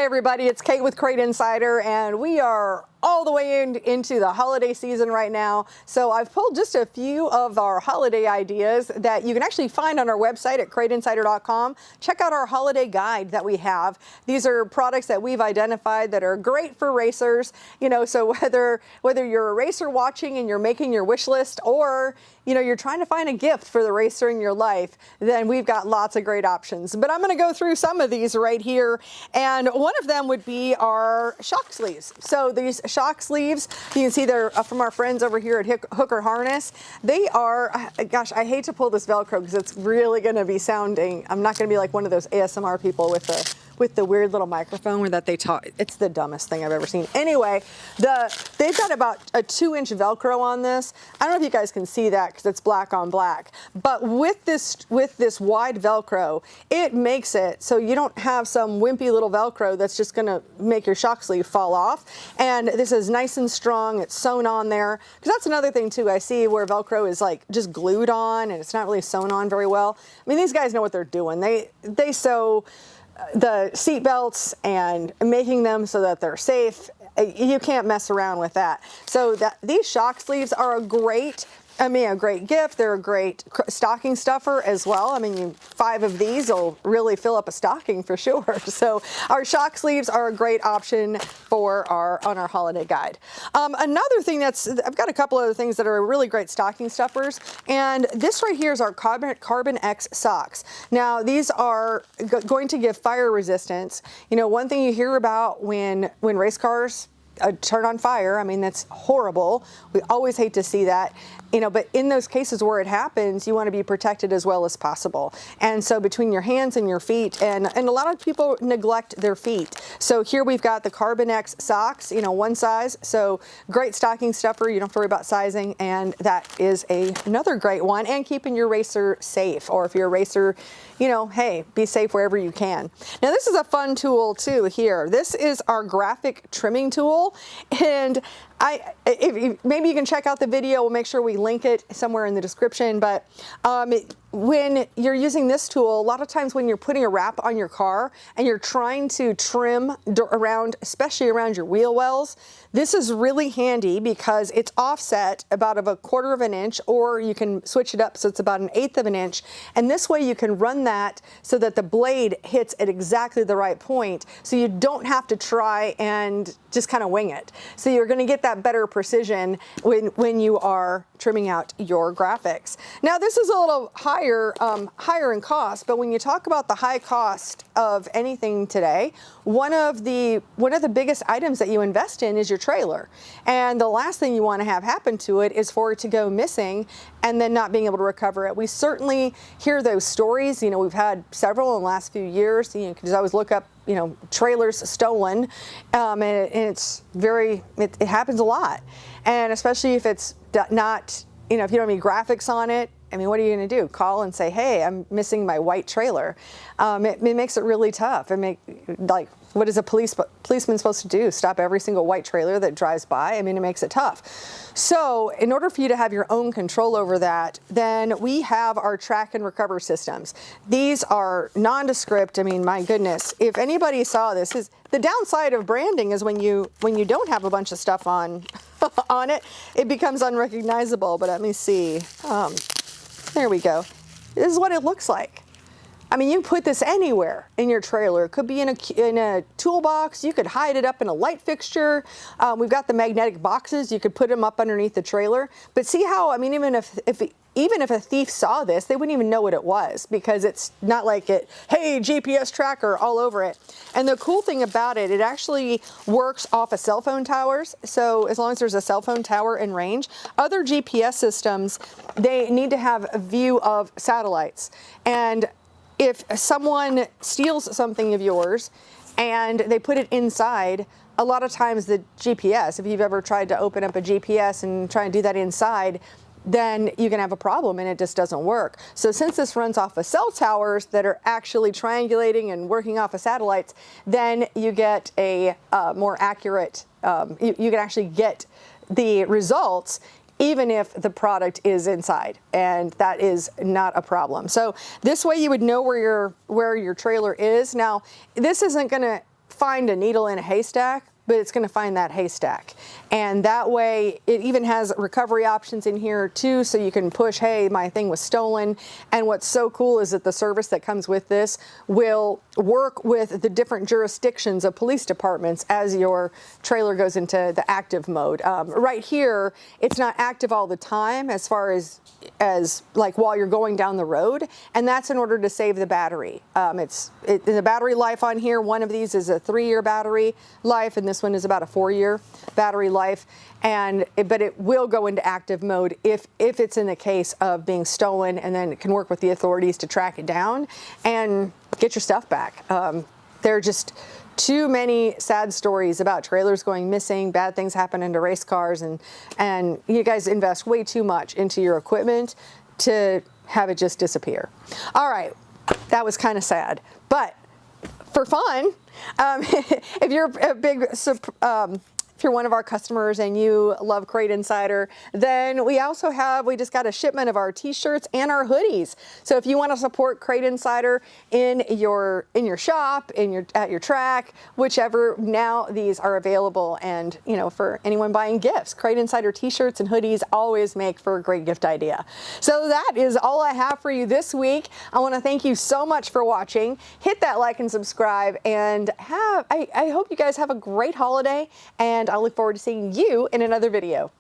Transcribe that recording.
Hey everybody, it's Kate with Crate Insider, and we are all the way into the holiday season right now. So I've pulled just a few of our holiday ideas that you can actually find on our website at CrateInsider.com. Check out our holiday guide that we have. These are products that we've identified that are great for racers. You know, so whether you're a racer watching and you're making your wish list, or you're trying to find a gift for the racer in your life, then we've got lots of great options. But I'm going to go through some of these right here, and one of them would be our shock sleeves. So these shock sleeves, you can see they're from our friends over here at Hooker Harness. They are, gosh, I hate to pull this Velcro because it's really going to be sounding, I'm not going to be like one of those ASMR people with the weird little microphone where that they talk. It's the dumbest thing I've ever seen. Anyway, they've got about a 2-inch Velcro on this. I don't know if you guys can see that because it's black on black. But with this wide Velcro, it makes it so you don't have some wimpy little Velcro that's just going to make your shock sleeve fall off. And this is nice and strong. It's sewn on there. Because that's another thing too. I see where Velcro is like just glued on and it's not really sewn on very well. I mean, these guys know what they're doing. They sew the seat belts and making them so that they're safe. You can't mess around with that. So these shock sleeves are a great gift. They're a great stocking stuffer as well. I mean, 5 of these will really fill up a stocking for sure. So our shock sleeves are a great option on our holiday guide. Another thing I've got a couple other things that are really great stocking stuffers, and this right here is our Carbon X socks. Now these are going to give fire resistance. One thing you hear about when race cars turn on fire, I mean, that's horrible. We always hate to see that. But in those cases where it happens, you want to be protected as well as possible. And so between your hands and your feet, and a lot of people neglect their feet. So here we've got the Carbon X socks, one size. So great stocking stuffer. You don't have to worry about sizing. And that is another great one. And keeping your racer safe. Or if you're a racer, hey, be safe wherever you can. Now this is a fun tool too here. This is our graphic trimming tool. And maybe you can check out the video. We'll make sure we link it somewhere in the description. But when you're using this tool, a lot of times when you're putting a wrap on your car and you're trying to trim around, especially around your wheel wells, this is really handy because it's offset about of 1/4 of an inch, or you can switch it up so it's about 1/8 of an inch. And this way you can run that so that the blade hits at exactly the right point, so you don't have to try and just kind of wing it. So you're going to get that better precision when you are trimming out your graphics. Now this is a little higher in cost, but when you talk about the high cost of anything today, one of the biggest items that you invest in is your trailer. And the last thing you want to have happen to it is for it to go missing and then not being able to recover it. We certainly hear those stories. We've had several in the last few years. You can just always look up trailers stolen, and it happens a lot. And especially if it's not, if you don't have any graphics on it, I mean, what are you going to do? Call and say, hey, I'm missing my white trailer. It makes it really tough. What is a policeman supposed to do? Stop every single white trailer that drives by? I mean, it makes it tough. So in order for you to have your own control over that, then we have our track and recover systems. These are nondescript. I mean, my goodness, if anybody saw this, is the downside of branding is when you don't have a bunch of stuff on it, it becomes unrecognizable. But let me see. There we go. This is what it looks like. I mean, you put this anywhere in your trailer. It could be in a toolbox. You could hide it up in a light fixture. We've got the magnetic boxes. You could put them up underneath the trailer. But see how, I mean, even if a thief saw this, they wouldn't even know what it was, because it's not like hey, GPS tracker all over it. And the cool thing about it, it actually works off of cell phone towers. So as long as there's a cell phone tower in range, other GPS systems, they need to have a view of satellites. And if someone steals something of yours and they put it inside, a lot of times the GPS, if you've ever tried to open up a GPS and try and do that inside, then you can have a problem and it just doesn't work. So since this runs off of cell towers that are actually triangulating and working off of satellites, then you get a more accurate, you can actually get the results even if the product is inside, and that is not a problem. So this way you would know where your trailer is. Now, this isn't gonna find a needle in a haystack, but it's going to find that haystack. And that way, it even has recovery options in here too, so you can push, hey, my thing was stolen. And what's so cool is that the service that comes with this will work with the different jurisdictions of police departments as your trailer goes into the active mode. Right here, it's not active all the time as far as like while you're going down the road, and that's in order to save the battery. The battery life on here, one of these is a 3-year battery life, and this one is about a 4-year battery life. But it will go into active mode if it's in the case of being stolen, and then it can work with the authorities to track it down and get your stuff back. There are just too many sad stories about trailers going missing, bad things happening to race cars, and you guys invest way too much into your equipment to have it just disappear. All right, that was kind of sad, but for fun, if you're a big if you're one of our customers and you love Crate Insider, then we just got a shipment of our t-shirts and our hoodies. So if you want to support Crate Insider in your shop, at your track, whichever, now these are available. And for anyone buying gifts, Crate Insider t-shirts and hoodies always make for a great gift idea. So that is all I have for you this week. I want to thank you so much for watching. Hit that like and subscribe, and I hope you guys have a great holiday, and I look forward to seeing you in another video.